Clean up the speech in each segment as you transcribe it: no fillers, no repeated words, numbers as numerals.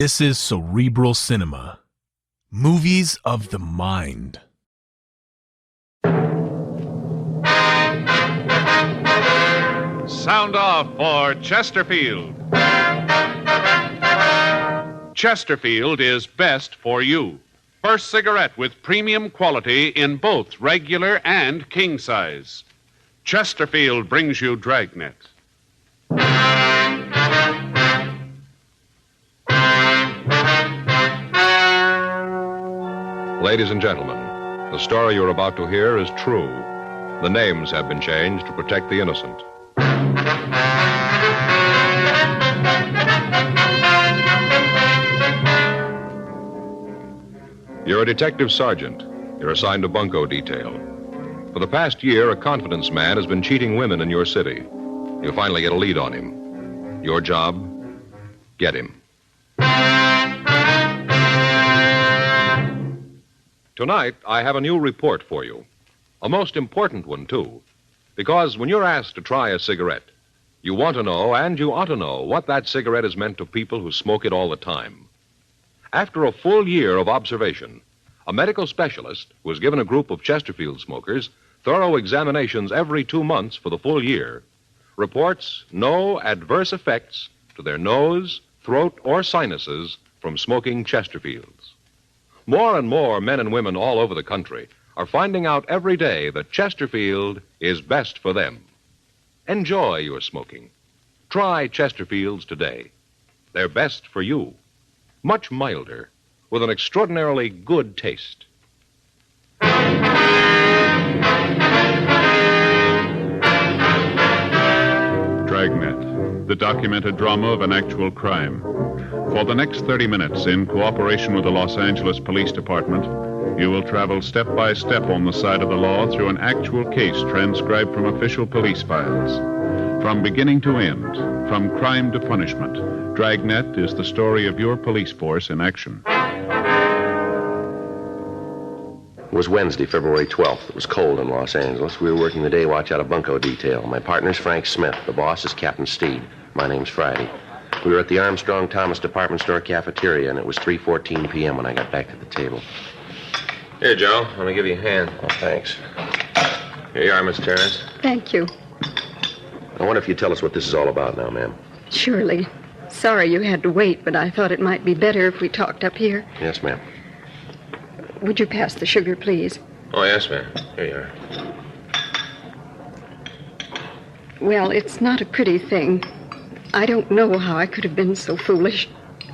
This is Cerebral Cinema. Movies of the mind. Sound off for Chesterfield. Chesterfield is best for you. First cigarette with premium quality in both regular and king size. Chesterfield brings you Dragnet. Ladies and gentlemen, the story you're about to hear is true. The names have been changed to protect the innocent. You're a detective sergeant. You're assigned to Bunko detail. For the past year, a confidence man has been cheating women in your city. You finally get a lead on him. Your job? Get him. Tonight, I have a new report for you. A most important one, too. Because when you're asked to try a cigarette, you want to know, and you ought to know, what that cigarette has meant to people who smoke it all the time. After a full year of observation, a medical specialist who has given a group of Chesterfield smokers thorough examinations every 2 months for the full year reports no adverse effects to their nose, throat, or sinuses from smoking Chesterfields. More and more men and women all over the country are finding out every day that Chesterfield is best for them. Enjoy your smoking. Try Chesterfields today. They're best for you. Much milder, with an extraordinarily good taste. Dragnet, the documented drama of an actual crime. For the next 30 minutes, in cooperation with the Los Angeles Police Department, you will travel step by step on the side of the law through an actual case transcribed from official police files. From beginning to end, from crime to punishment, Dragnet is the story of your police force in action. It was Wednesday, February 12th. It was cold in Los Angeles. We were working the day watch out of Bunko detail. My partner's Frank Smith. The boss is Captain Steed. My name's Friday. We were at the Armstrong Thomas department store cafeteria, and it was 3:14 p.m. when I got back to the table. Here, Joe. Let me give you a hand. Oh, thanks. Here you are, Miss Terrence. Thank you. I wonder if you'd tell us what this is all about now, ma'am. Surely. Sorry you had to wait, but I thought it might be better if we talked up here. Yes, ma'am. Would you pass the sugar, please? Oh, yes, ma'am. Here you are. Well, it's not a pretty thing. I don't know how I could have been so foolish.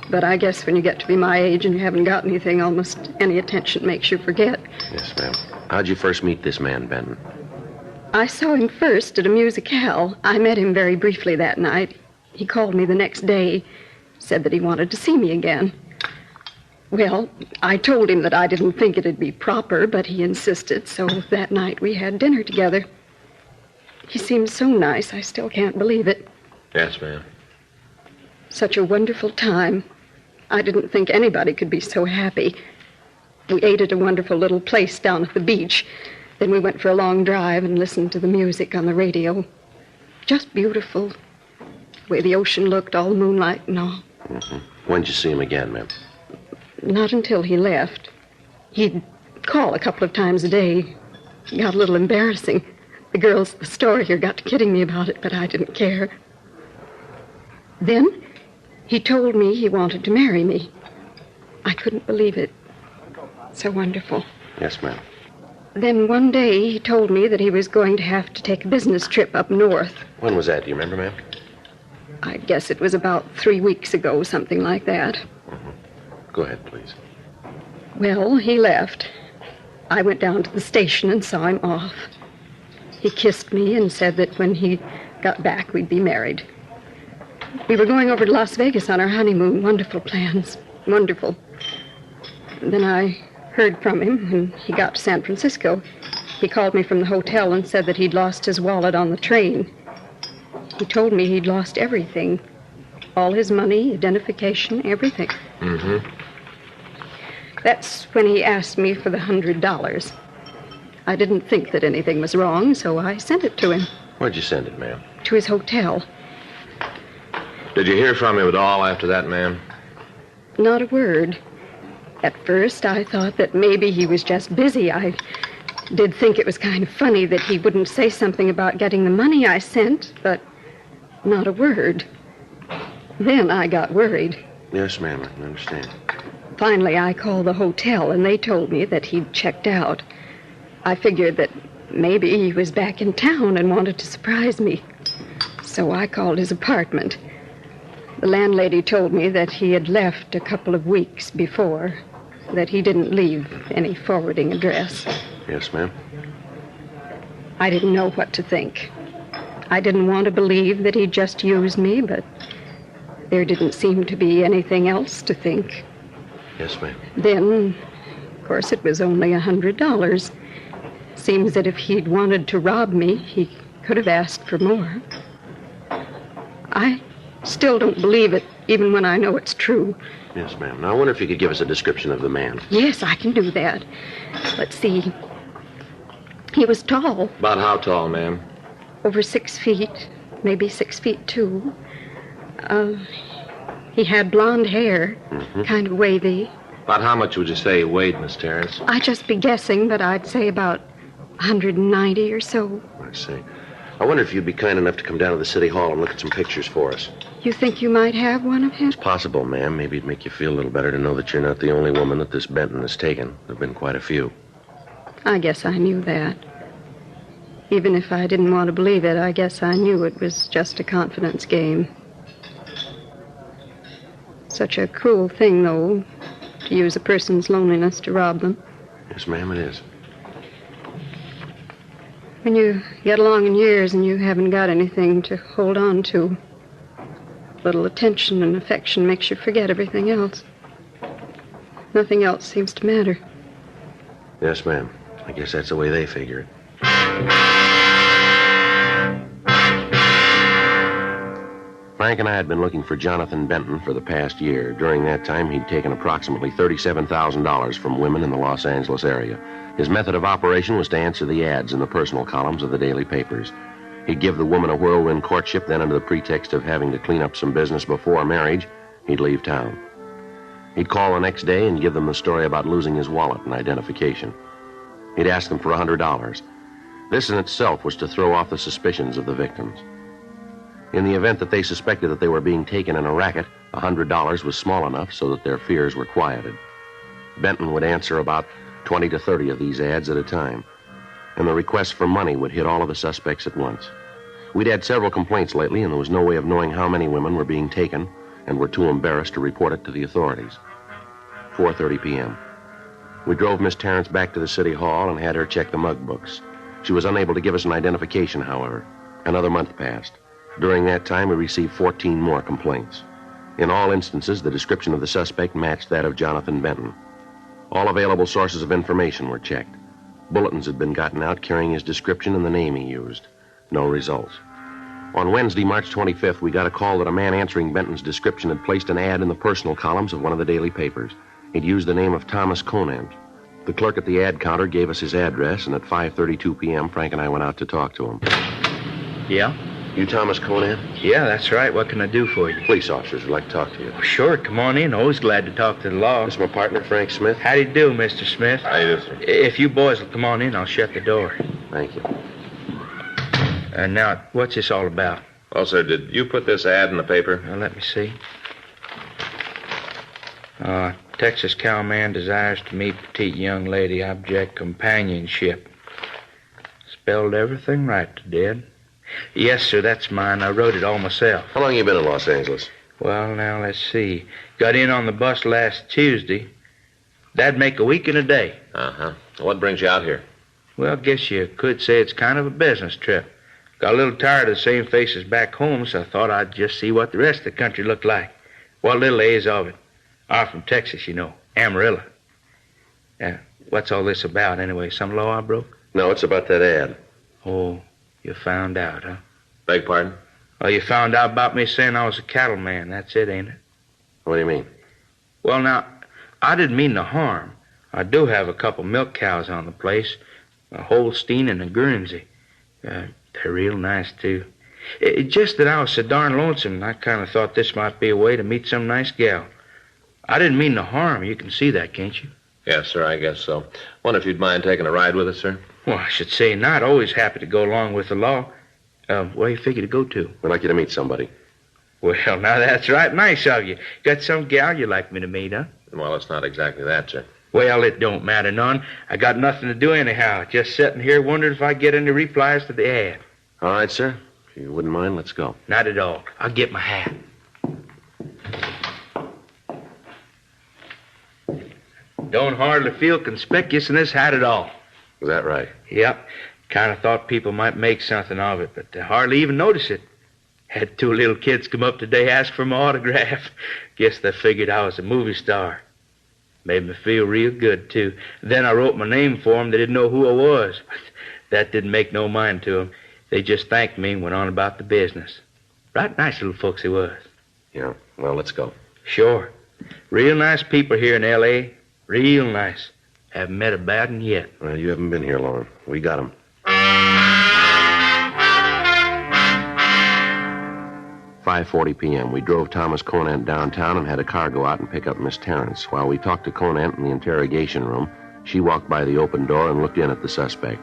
But I guess when you get to be my age and you haven't got anything, almost any attention makes you forget. Yes, ma'am. How'd you first meet this man, Benton? I saw him first at a musicale. I met him very briefly that night. He called me the next day, said that he wanted to see me again. Well, I told him that I didn't think it'd be proper, but he insisted, so that night we had dinner together. He seemed so nice, I still can't believe it. Yes, ma'am. Such a wonderful time. I didn't think anybody could be so happy. We ate at a wonderful little place down at the beach. Then we went for a long drive and listened to the music on the radio. Just beautiful. The way the ocean looked, all moonlight and all. Mm-hmm. When'd you see him again, ma'am? Not until he left. He'd call a couple of times a day. It got a little embarrassing. The girls at the store here got to kidding me about it, but I didn't care. Then he told me he wanted to marry me. I couldn't believe it. So wonderful. Yes, ma'am. Then one day he told me that he was going to have to take a business trip up north. When was that? Do you remember, ma'am? I guess it was about 3 weeks ago, something like that. Mm-hmm. Go ahead, please. Well, he left. I went down to the station and saw him off. He kissed me and said that when he got back, we'd be married. We were going over to Las Vegas on our honeymoon. Wonderful plans. Wonderful. Then I heard from him when he got to San Francisco. He called me from the hotel and said that he'd lost his wallet on the train. He told me he'd lost everything. All his money, identification, everything. Mm-hmm. That's when he asked me for the $100. I didn't think that anything was wrong, so I sent it to him. Where'd you send it, ma'am? To his hotel. Did you hear from him at all after that, ma'am? Not a word. At first, I thought that maybe he was just busy. I did think it was kind of funny that he wouldn't say something about getting the money I sent, but not a word. Then I got worried. Yes, ma'am, I can understand. Finally, I called the hotel, and they told me that he'd checked out. I figured that maybe he was back in town and wanted to surprise me. So I called his apartment. The landlady told me that he had left a couple of weeks before, that he didn't leave any forwarding address. Yes, ma'am. I didn't know what to think. I didn't want to believe that he'd just used me, but there didn't seem to be anything else to think. Yes, ma'am. Then, of course, it was only $100. Seems that if he'd wanted to rob me, he could have asked for more. I still don't believe it, even when I know it's true. Yes, ma'am. Now, I wonder if you could give us a description of the man. Yes, I can do that. Let's see. He was tall, About how tall, ma'am? over 6 feet, maybe 6 feet 2. He had blonde hair, kind of wavy. About how much would you say he weighed, Miss Terrence? I'd just be guessing, but I'd say about 190 or so. I see. I wonder if you'd be kind enough to come down to the city hall and look at some pictures for us. You think you might have one of him? It's possible, ma'am. Maybe it'd make you feel a little better to know that you're not the only woman that this Benton has taken. There have been quite a few. I guess I knew that. Even if I didn't want to believe it, I guess I knew it was just a confidence game. Such a cruel thing, though, to use a person's loneliness to rob them. Yes, ma'am, it is. When you get along in years and you haven't got anything to hold on to, little attention and affection makes you forget everything else. Nothing else seems to matter. Yes, ma'am. I guess that's the way they figure it. Frank and I had been looking for Jonathan Benton for the past year. During that time, he'd taken approximately $37,000 from women in the Los Angeles area. His method of operation was to answer the ads in the personal columns of the daily papers. He'd give the woman a whirlwind courtship, then under the pretext of having to clean up some business before marriage, he'd leave town. He'd call the next day and give them the story about losing his wallet and identification. He'd ask them for $100. This in itself was to throw off the suspicions of the victims. In the event that they suspected that they were being taken in a racket, $100 was small enough so that their fears were quieted. Benton would answer about 20 to 30 of these ads at a time, and the requests for money would hit all of the suspects at once. We'd had several complaints lately, and there was no way of knowing how many women were being taken and were too embarrassed to report it to the authorities. 4:30 p.m. We drove Miss Terrence back to the city hall and had her check the mug books. She was unable to give us an identification, however. Another month passed. During that time, we received 14 more complaints. In all instances, the description of the suspect matched that of Jonathan Benton. All available sources of information were checked. Bulletins had been gotten out carrying his description and the name he used. No results. On Wednesday, March 25th, we got a call that a man answering Benton's description had placed an ad in the personal columns of one of the daily papers. He'd used the name of Thomas Conant. The clerk at the ad counter gave us his address, and at 5:32 p.m., Frank and I went out to talk to him. Yeah? You Thomas Conant? Yeah, that's right. What can I do for you? Police officers would like to talk to you. Sure, come on in. Always glad to talk to the law. This is my partner, Frank Smith. How do you do, Mr. Smith? How you do, sir? If you boys will come on in, I'll shut the door. Thank you. Now, what's this all about? Well, sir, did you put this ad in the paper? Well, let me see. Texas cowman desires to meet petite young lady, object companionship. Spelled everything right to Dad. Yes, sir, that's mine. I wrote it all myself. How long you been in Los Angeles? Well, now, let's see. Got in on the bus last Tuesday. That'd make a week and a day. Uh-huh. What brings you out here? Well, guess you could say it's kind of a business trip. Got a little tired of the same faces back home, so I thought I'd just see what the rest of the country looked like. What little is of it. I'm from Texas, you know. Amarillo. What's all this about, anyway? Some law I broke? No, it's about that ad. Oh, you found out, huh? Beg pardon? Oh, you found out about me saying I was a cattleman. That's it, ain't it? What do you mean? Well, now, I didn't mean no harm. I do have a couple milk cows on the place, a Holstein and a Guernsey. They're real nice, too. It's just that I was so darn lonesome, and I kind of thought this might be a way to meet some nice gal. I didn't mean no harm. You can see that, can't you? Yes, sir, I guess so. Wonder if you'd mind taking a ride with us, sir? Well, I should say not. Always happy to go along with the law. Where you figure to go to? We'd like you to meet somebody. Well, now that's right nice of you. Got some gal you'd like me to meet, huh? Well, it's not exactly that, sir. Well, it don't matter none. I got nothing to do anyhow. Just sitting here wondering if I get any replies to the ad. All right, sir. If you wouldn't mind, let's go. Not at all. I'll get my hat. Don't hardly feel conspicuous in this hat at all. Is that right? Yep. Kind of thought people might make something of it, but they hardly even notice it. Had 2 little kids come up today, ask for my autograph. Guess they figured I was a movie star. Made me feel real good, too. Then I wrote my name for them. They didn't know who I was. But that didn't make no mind to them. They just thanked me and went on about the business. Right nice little folks he was. Yeah. Well, let's go. Sure. Real nice people here in L.A. Real nice. Haven't met a bad one yet. Well, you haven't been here long. We got 'em. 5:40 p.m. We drove Thomas Conant downtown and had a car go out and pick up Miss Terrence. While we talked to Conant in the interrogation room, she walked by the open door and looked in at the suspect.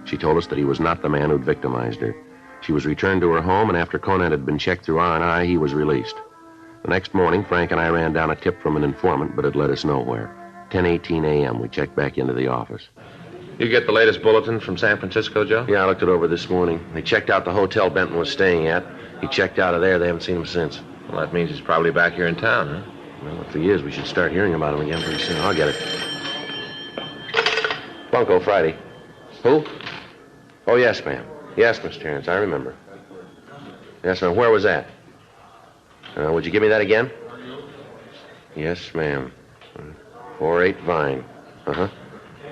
She told us that he was not the man who'd victimized her. She was returned to her home, and after Conant had been checked through R&I, he was released. The next morning, Frank and I ran down a tip from an informant, but it led us nowhere. 10:18 a.m., we checked back into the office. You get the latest bulletin from San Francisco, Joe? Yeah, I looked it over this morning. They checked out the hotel Benton was staying at. He checked out of there. They haven't seen him since. Well, that means he's probably back here in town, huh? Well, if he is, we should start hearing about him again pretty soon. I'll get it. Bunko, Friday. Who? Oh, yes, ma'am. Yes, Miss Terrence, I remember. Yes, ma'am. Where was that? Would you give me that again? Yes, ma'am. 48 Vine. Uh-huh.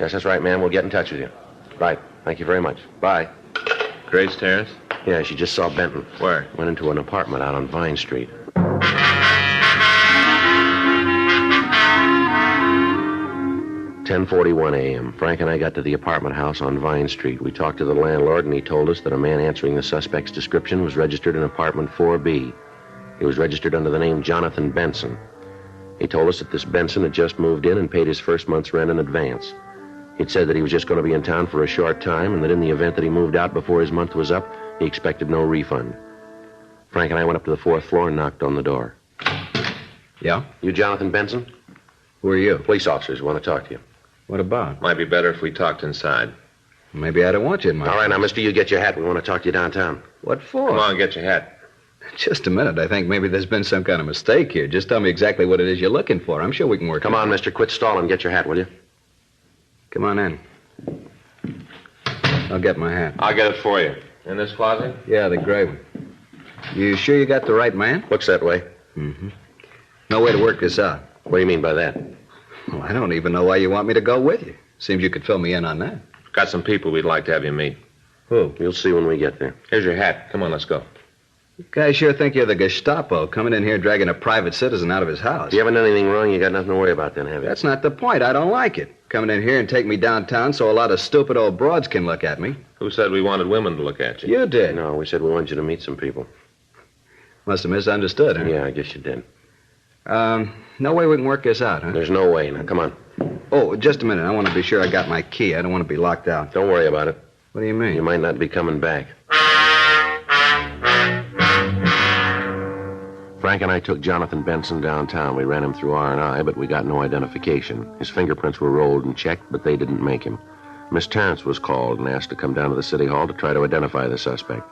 Yes, that's right, ma'am. We'll get in touch with you. Right. Thank you very much. Bye. Grace Terrence? Yeah, she just saw Benton. Where? Went into an apartment out on Vine Street. 10:41 a.m. Frank and I got to the apartment house on Vine Street. We talked to the landlord, and he told us that a man answering the suspect's description was registered in apartment 4B. He was registered under the name Jonathan Benson. He told us that this Benson had just moved in and paid his first month's rent in advance. He'd said that he was just going to be in town for a short time, and that in the event that he moved out before his month was up, he expected no refund. Frank and I went up to the 4th floor and knocked on the door. Yeah? You Jonathan Benson? Who are you? Police officers want to talk to you. What about? Might be better if we talked inside. Maybe I don't want you in my All right, house. now, mister, you get your hat. We want to talk to you downtown. What for? Come on, get your hat. Just a minute. I think maybe there's been some kind of mistake here. Just tell me exactly what it is you're looking for. I'm sure we can work Come it on, out. mister, quit stalling. Get your hat, will you? Come on in. I'll get my hat. I'll get it for you. In this closet? Yeah, the gray one. You sure you got the right man? Looks that way. Mm-hmm. No way to work this out. What do you mean by that? Well, I don't even know why you want me to go with you. Seems you could fill me in on that. Got some people we'd like to have you meet. Who? You'll see when we get there. Here's your hat. Come on, let's go. You guys sure think you're the Gestapo, coming in here dragging a private citizen out of his house. If you haven't done anything wrong, you got nothing to worry about then, have you? That's not the point. I don't like it. Coming in here and take me downtown so a lot of stupid old broads can look at me. Who said we wanted women to look at you? You did. No, we said we wanted you to meet some people. Must have misunderstood, huh? Yeah, I guess you did. No way we can work this out, huh? There's no way. Now, come on. Oh, just a minute. I want to be sure I got my key. I don't want to be locked out. Don't worry about it. What do you mean? You might not be coming back. Frank and I took Jonathan Benson downtown. We ran him through R&I, but we got no identification. His fingerprints were rolled and checked, but they didn't make him. Miss Terrence was called and asked to come down to the city hall to try to identify the suspect.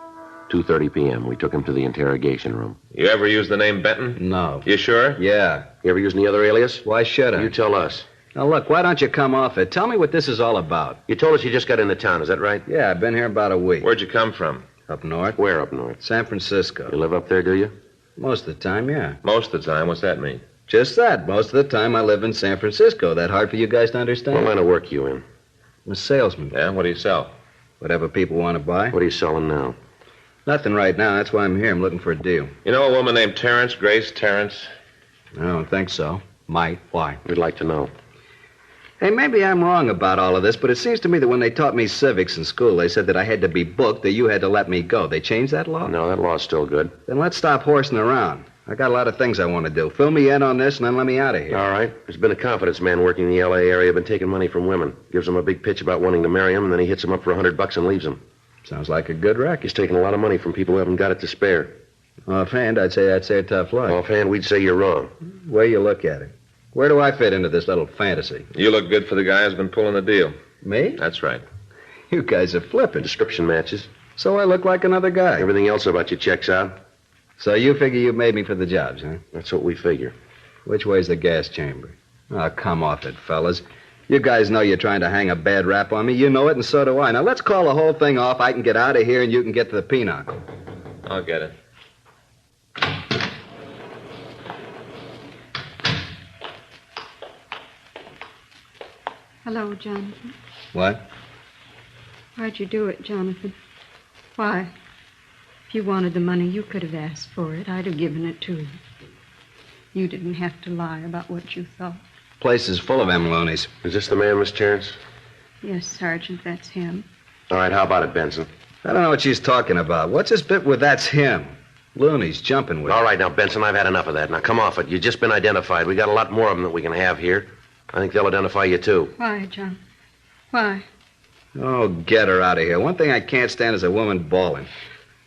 2:30 p.m. We took him to the interrogation room. You ever use the name Benton? No. You sure? Yeah. You ever use any other alias? Why should I? You tell us. Now, look, why don't you come off it? Tell me what this is all about. You told us you just got into town, is that right? Yeah, I've been here about a week. Where'd you come from? Up north. Where up north? San Francisco. You live up there, do you? Most of the time, yeah. Most of the time. What's that mean? Just that. Most of the time I live in San Francisco. That hard for you guys to understand? What line of work you in? I'm a salesman. Yeah, what do you sell? Whatever people want to buy. What are you selling now? Nothing right now. That's why I'm here. I'm looking for a deal. You know a woman named Terrence, Grace Terrence? I don't think so. Might. Why? We'd like to know. Hey, maybe I'm wrong about all of this, but it seems to me that when they taught me civics in school, they said that I had to be booked, that you had to let me go. They changed that law? No, that law's still good. Then let's stop horsing around. I got a lot of things I want to do. Fill me in on this and then let me out of here. All right. There's been a confidence man working in the L.A. area, been taking money from women. Gives them a big pitch about wanting to marry him, and then he hits them up for $100 and leaves them. Sounds like a good racket. He's taking a lot of money from people who haven't got it to spare. Offhand, I'd say a tough luck. Offhand, we'd say you're wrong. Way you look at it. Where do I fit into this little fantasy? You look good for the guy who's been pulling the deal. Me? That's right. You guys are flipping. Description matches. So I look like another guy. Everything else about you checks out. So you figure you made me for the jobs, huh? That's what we figure. Which way's the gas chamber? Oh, come off it, fellas. You guys know you're trying to hang a bad rap on me. You know it, and so do I. Now, let's call the whole thing off. I can get out of here, and you can get to the pinochle. I'll get it. Hello, Jonathan. What? Why'd you do it, Jonathan? Why? If you wanted the money, you could have asked for it. I'd have given it to you. You didn't have to lie about what you thought. Place is full of them loonies. Is this the man, Miss Terrence? Yes, Sergeant, that's him. All right, how about it, Benson? I don't know what she's talking about. What's this bit with that's him? Loonies jumping with All it. right, now, Benson, I've had enough of that. Now, come off it. You've just been identified. We got a lot more of them that we can have here. I think they'll identify you, too. Why, John? Why? Oh, get her out of here. One thing I can't stand is a woman bawling.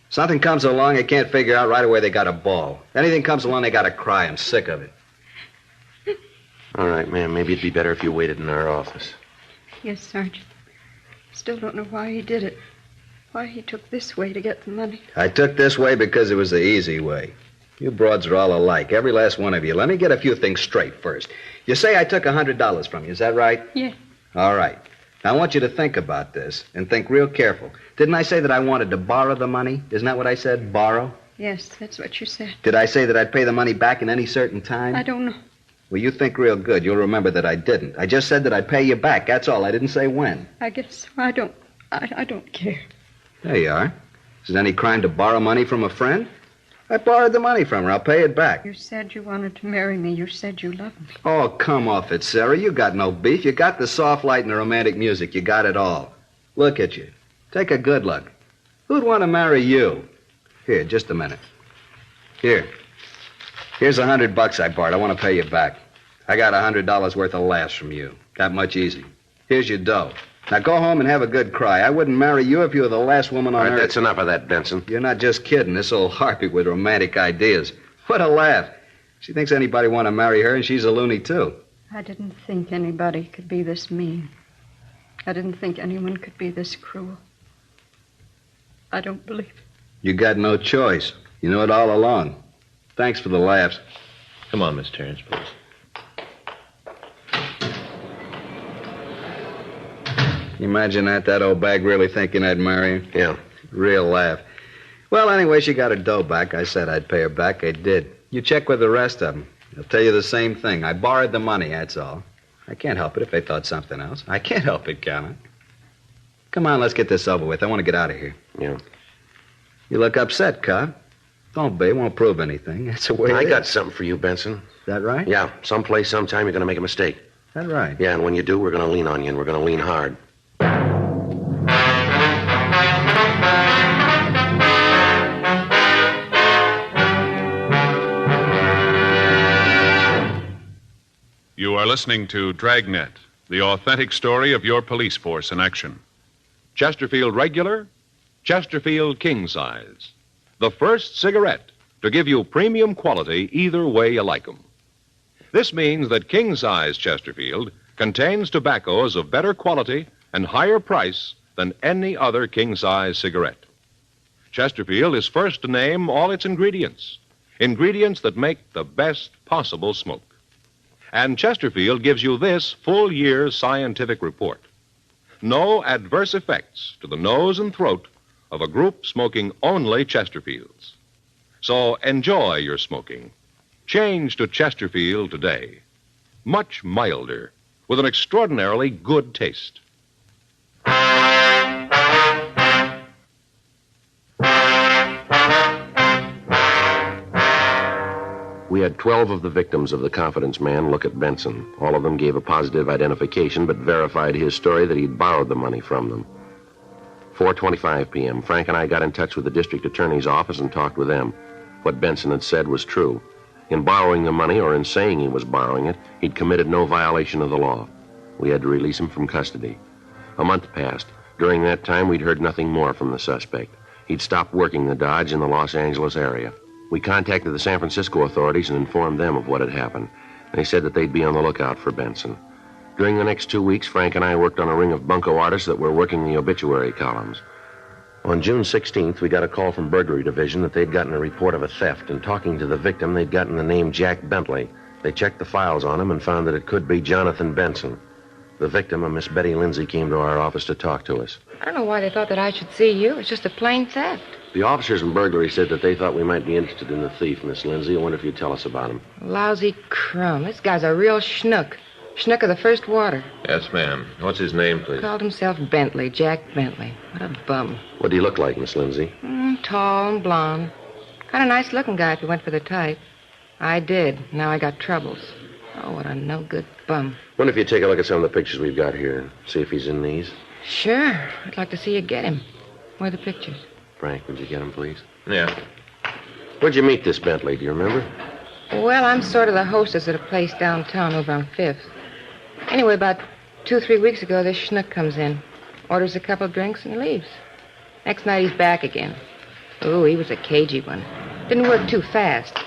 Something comes along, I can't figure out right away they got to bawl. Anything comes along, they got to cry. I'm sick of it. All right, ma'am, maybe it'd be better if you waited in our office. Yes, Sergeant. Still don't know why he did it. Why he took this way to get the money. I took this way because it was the easy way. You broads are all alike, every last one of you. Let me get a few things straight first. You say I took $100 from you, is that right? Yeah. All right. Now, I want you to think about this and think real careful. Didn't I say that I wanted to borrow the money? Isn't that what I said, borrow? Yes, that's what you said. Did I say that I'd pay the money back in any certain time? I don't know. Well, you think real good. You'll remember that I didn't. I just said that I'd pay you back, that's all. I didn't say when. I guess I don't care. There you are. Is it any crime to borrow money from a friend? I borrowed the money from her. I'll pay it back. You said you wanted to marry me. You said you loved me. Oh, come off it, Sarah. You got no beef. You got the soft light and the romantic music. You got it all. Look at you. Take a good look. Who'd want to marry you? Here, just a minute. Here. Here's $100 I borrowed. I want to pay you back. I got $100 worth of laughs from you. That much easy. Here's your dough. Now go home and have a good cry. I wouldn't marry you if you were the last woman on All right, earth. that's enough of that, Benson. You're not just kidding. This old harpy with romantic ideas. What a laugh. She thinks anybody want to marry her, and she's a loony, too. I didn't think anybody could be this mean. I didn't think anyone could be this cruel. I don't believe it. You got no choice. You knew it all along. Thanks for the laughs. Come on, Miss Terrence, please. You imagine that old bag really thinking I'd marry her? Yeah. Real laugh. Well, anyway, she got her dough back. I said I'd pay her back. I did. You check with the rest of them. They'll tell you the same thing. I borrowed the money, that's all. I can't help it if they thought something else. I can't help it, can I? Come on, let's get this over with. I want to get out of here. Yeah. You look upset, cop. Don't be. It won't prove anything. That's the way I it got is. something for you, Benson. Is that right? Yeah, someplace, sometime, you're going to make a mistake. Is that right? Yeah, and when you do, we're going to lean on you, and we're going to lean hard. You are listening to Dragnet, the authentic story of your police force in action. Chesterfield Regular, Chesterfield King Size. The first cigarette to give you premium quality either way you like 'em. This means that King Size Chesterfield contains tobaccos of better quality and higher price than any other King Size cigarette. Chesterfield is first to name all its ingredients that make the best possible smoke. And Chesterfield gives you this full year's scientific report. No adverse effects to the nose and throat of a group smoking only Chesterfields. So enjoy your smoking. Change to Chesterfield today. Much milder, with an extraordinarily good taste. We had 12 of the victims of the confidence man look at Benson. All of them gave a positive identification, but verified his story that he'd borrowed the money from them. 4:25 p.m., Frank and I got in touch with the district attorney's office and talked with them. What Benson had said was true. In borrowing the money or in saying he was borrowing it, he'd committed no violation of the law. We had to release him from custody. A month passed. During that time, we'd heard nothing more from the suspect. He'd stopped working the Dodge in the Los Angeles area. We contacted the San Francisco authorities and informed them of what had happened. They said that they'd be on the lookout for Benson. During the next 2 weeks, Frank and I worked on a ring of Bunko artists that were working the obituary columns. On June 16th, we got a call from Burglary Division that they'd gotten a report of a theft, and talking to the victim, they'd gotten the name Jack Bentley. They checked the files on him and found that it could be Jonathan Benson. The victim, a Miss Betty Lindsay, came to our office to talk to us. I don't know why they thought that I should see you. It's just a plain theft. The officers in burglary said that they thought we might be interested in the thief, Miss Lindsay. I wonder if you'd tell us about him. Lousy crumb. This guy's a real schnook. Schnook of the first water. Yes, ma'am. What's his name, please? Called himself Bentley, Jack Bentley. What a bum. What do you look like, Miss Lindsay? Tall and blonde. Kind of nice-looking guy if you went for the type. I did. Now I got troubles. Oh, what a no-good bum. Wonder if you'd take a look at some of the pictures we've got here and see if he's in these. Sure. I'd like to see you get him. Where are the pictures? Frank, would you get him, please? Yeah. Where'd you meet this Bentley? Do you remember? Well, I'm sort of the hostess at a place downtown over on 5th. Anyway, about 2-3 weeks ago, this schnook comes in, orders a couple of drinks, and leaves. Next night, he's back again. Oh, he was a cagey one. Didn't work too fast.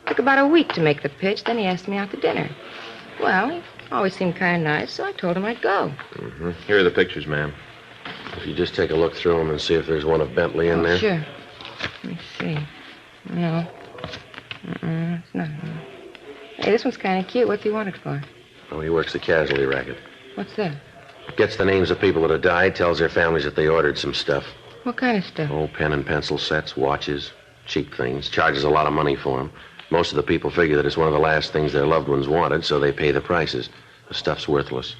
Took about a week to make the pitch, then he asked me out to dinner. Well, he always seemed kind of nice, so I told him I'd go. Mm-hmm. Here are the pictures, ma'am. If you just take a look through them and see if there's one of Bentley in there. Sure. Let me see. No. It's not. Hey, this one's kind of cute. What's he want it for? Oh, he works the casualty racket. What's that? Gets the names of people that have died, tells their families that they ordered some stuff. What kind of stuff? Oh, pen and pencil sets, watches, cheap things. Charges a lot of money for them. Most of the people figure that it's one of the last things their loved ones wanted, so they pay the prices. The stuff's worthless.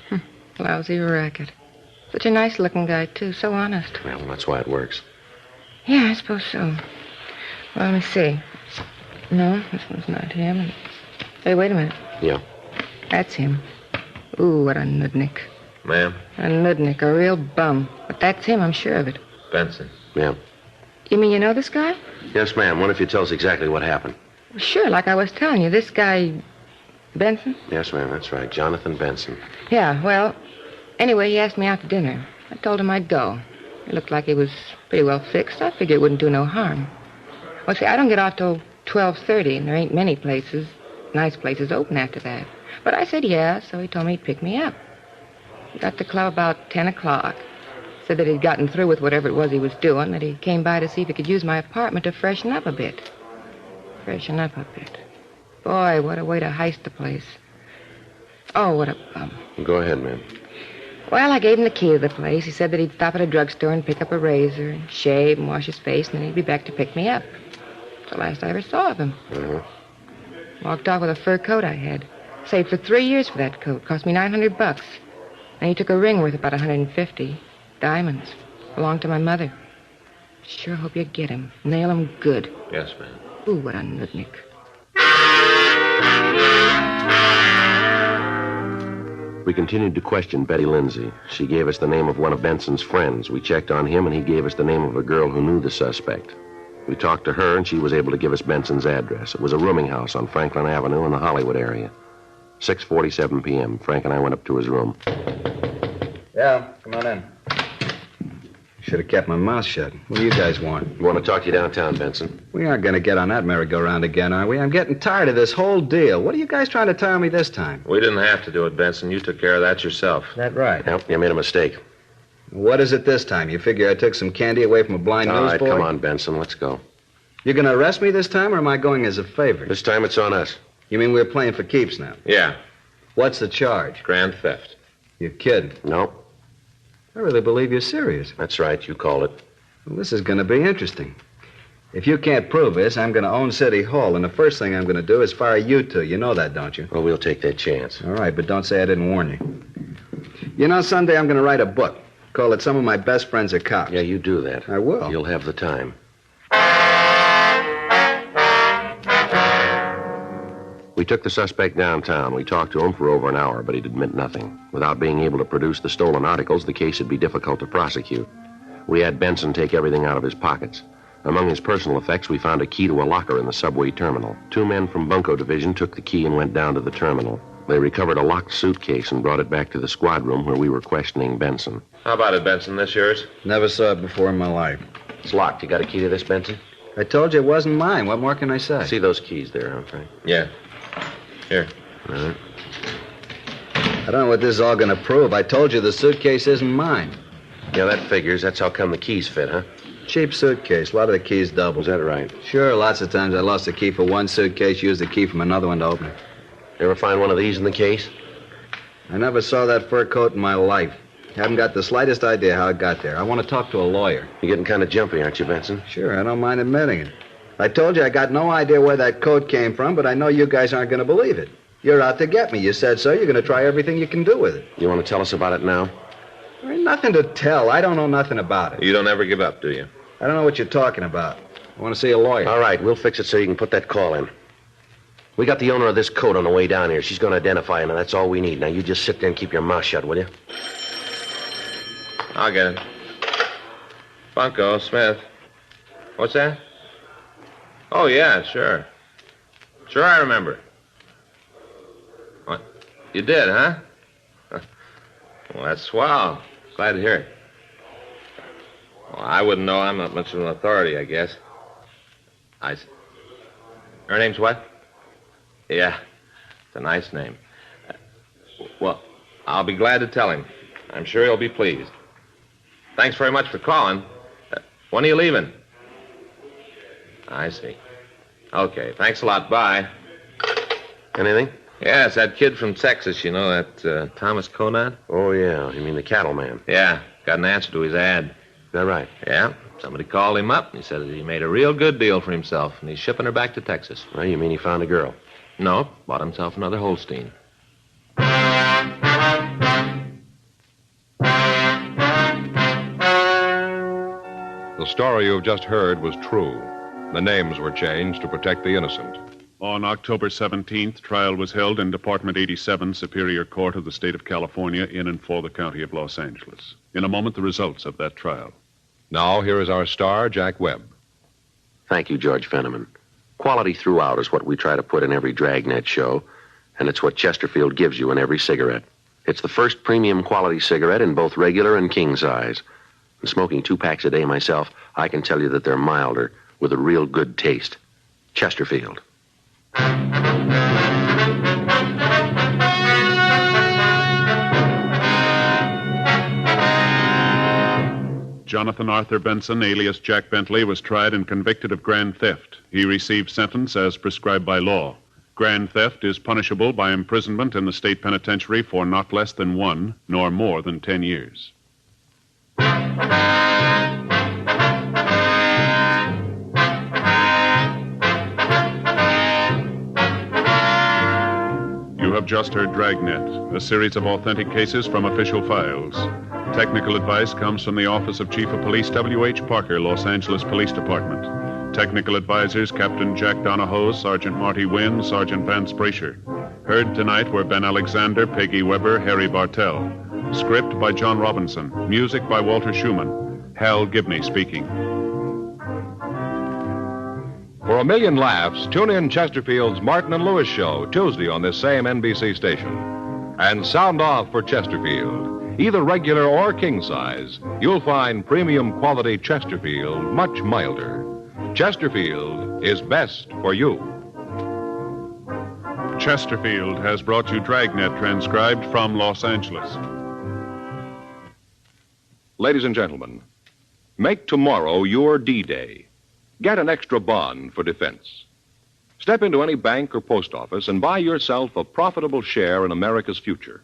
Lousy racket. Such a nice-looking guy, too. So honest. Well, that's why it works. Yeah, I suppose so. Well, let me see. No, this one's not him. Hey, wait a minute. Yeah. That's him. Ooh, what a nudnik. Ma'am? A nudnik, a real bum. But that's him, I'm sure of it. Benson. Yeah. You mean you know this guy? Yes, ma'am. Wonder if you tell us exactly what happened. Well, sure, like I was telling you. This guy, Benson? Yes, ma'am, that's right. Jonathan Benson. Yeah, well, anyway, he asked me out to dinner. I told him I'd go. It looked like he was pretty well fixed. I figured it wouldn't do no harm. Well, see, I don't get off till 12:30, and there ain't many places, nice places, open after that. But I said yeah, so he told me he'd pick me up. He got to the club about 10 o'clock. Said that he'd gotten through with whatever it was he was doing, that he came by to see if he could use my apartment to freshen up a bit. Freshen up a bit. Boy, what a way to heist the place. Oh, what a bum. Go ahead, ma'am. Well, I gave him the key to the place. He said that he'd stop at a drugstore and pick up a razor and shave and wash his face, and then he'd be back to pick me up. It's the last I ever saw of him. Uh-huh. Walked off with a fur coat I had. Saved for 3 years for that coat. Cost me $900. And he took a ring worth about $150. Diamonds. Belonged to my mother. Sure hope you get him. Nail him good. Yes, ma'am. Ooh, what a nudnik. We continued to question Betty Lindsay. She gave us the name of one of Benson's friends. We checked on him, and he gave us the name of a girl who knew the suspect. We talked to her, and she was able to give us Benson's address. It was a rooming house on Franklin Avenue in the Hollywood area. 6:47 p.m. Frank and I went up to his room. Yeah, come on in. Should have kept my mouth shut. What do you guys want? We want to talk to you downtown, Benson. We aren't going to get on that merry-go-round again, are we? I'm getting tired of this whole deal. What are you guys trying to tell me this time? We didn't have to do it, Benson. You took care of that yourself. That right? Yep, you made a mistake. What is it this time? You figure I took some candy away from a blind All right, newsboy? come on, Benson, let's go. You going to arrest me this time, or am I going as a favor? This time it's on us. You mean we're playing for keeps now? Yeah. What's the charge? Grand theft. You're kidding. No, I really believe you're serious. that's right, you called it. Well, this is going to be interesting. If you can't prove this, I'm going to own City Hall, and the first thing I'm going to do is fire you two. You know that, don't you? Well, we'll take that chance. All right, but don't say I didn't warn you. You know, someday I'm going to write a book. Call it Some of My Best Friends Are Cops. Yeah, you do that. I will. You'll have the time. We took the suspect downtown. We talked to him for over an hour, but he'd admit nothing. Without being able to produce the stolen articles, the case would be difficult to prosecute. We had Benson take everything out of his pockets. Among his personal effects, we found a key to a locker in the subway terminal. 2 men from Bunko division took the key and went down to the terminal. They recovered a locked suitcase and brought it back to the squad room where we were questioning Benson. How about it, Benson? This yours? Never saw it before in my life. It's locked. You got a key to this, Benson? I told you it wasn't mine. What more can I say? See those keys there, huh, Frank? Yeah. Here. All right. I don't know what this is all going to prove. I told you the suitcase isn't mine. Yeah, that figures. That's how come the keys fit, huh? Cheap suitcase. A lot of the keys double. Is that right? Sure, lots of times I lost a key for one suitcase, used the key from another one to open it. You ever find one of these in the case? I never saw that fur coat in my life. Haven't got the slightest idea how it got there. I want to talk to a lawyer. You're getting kind of jumpy, aren't you, Benson? Sure, I don't mind admitting it. I told you I got no idea where that coat came from, but I know you guys aren't going to believe it. You're out to get me. You said so. You're going to try everything you can do with it. You want to tell us about it now? There ain't nothing to tell. I don't know nothing about it. You don't ever give up, do you? I don't know what you're talking about. I want to see a lawyer. All right, we'll fix it so you can put that call in. We got the owner of this coat on the way down here. She's going to identify him, and that's all we need. Now, you just sit there and keep your mouth shut, will you? I'll get it. Bunko, Smith. What's that? Oh, yeah, sure. Sure, I remember. What? You did, huh? Well, that's swell. Glad to hear it. Well, I wouldn't know. I'm not much of an authority, I guess. Her name's what? Yeah, it's a nice name. Well, I'll be glad to tell him. I'm sure he'll be pleased. Thanks very much for calling. When are you leaving? I see. Okay, thanks a lot. Bye. Anything? Yes, that kid from Texas, you know, that Thomas Conant? Oh, yeah. You mean the cattleman? Yeah, got an answer to his ad. Is that right? Yeah, somebody called him up, and he said that he made a real good deal for himself, and he's shipping her back to Texas. Well, you mean he found a girl? No, bought himself another Holstein. The story you've just heard was true. The names were changed to protect the innocent. On October 17th, trial was held in Department 87, Superior Court of the State of California, in and for the County of Los Angeles. In a moment, the results of that trial. Now, here is our star, Jack Webb. Thank you, George Fenneman. Quality throughout is what we try to put in every Dragnet show, and it's what Chesterfield gives you in every cigarette. It's the first premium quality cigarette in both regular and king size. And smoking 2 packs a day myself, I can tell you that they're milder with a real good taste. Chesterfield. Jonathan Arthur Benson, alias Jack Bentley, was tried and convicted of grand theft. He received sentence as prescribed by law. Grand theft is punishable by imprisonment in the state penitentiary for not less than 1 nor more than 10 years. You have just heard Dragnet, a series of authentic cases from official files. Technical advice comes from the Office of Chief of Police W.H. Parker, Los Angeles Police Department. Technical advisors Captain Jack Donahoe, Sergeant Marty Wynn, Sergeant Vance Brasher. Heard tonight were Ben Alexander, Peggy Weber, Harry Bartell. Script by John Robinson. Music by Walter Schumann. Hal Gibney speaking. For a million laughs, tune in Chesterfield's Martin and Lewis show Tuesday on this same NBC station. And sound off for Chesterfield. Either regular or king size, you'll find premium quality Chesterfield much milder. Chesterfield is best for you. Chesterfield has brought you Dragnet, transcribed from Los Angeles. Ladies and gentlemen, make tomorrow your D-Day. Get an extra bond for defense. Step into any bank or post office and buy yourself a profitable share in America's future.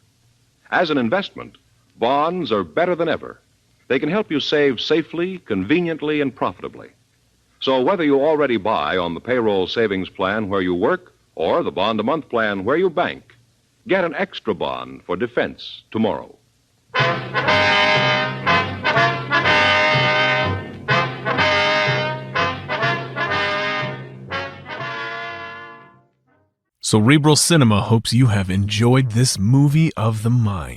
As an investment, bonds are better than ever. They can help you save safely, conveniently, and profitably. So whether you already buy on the payroll savings plan where you work or the bond-a-month plan where you bank, get an extra bond for defense tomorrow. Cerebral Cinema hopes you have enjoyed this movie of the mind.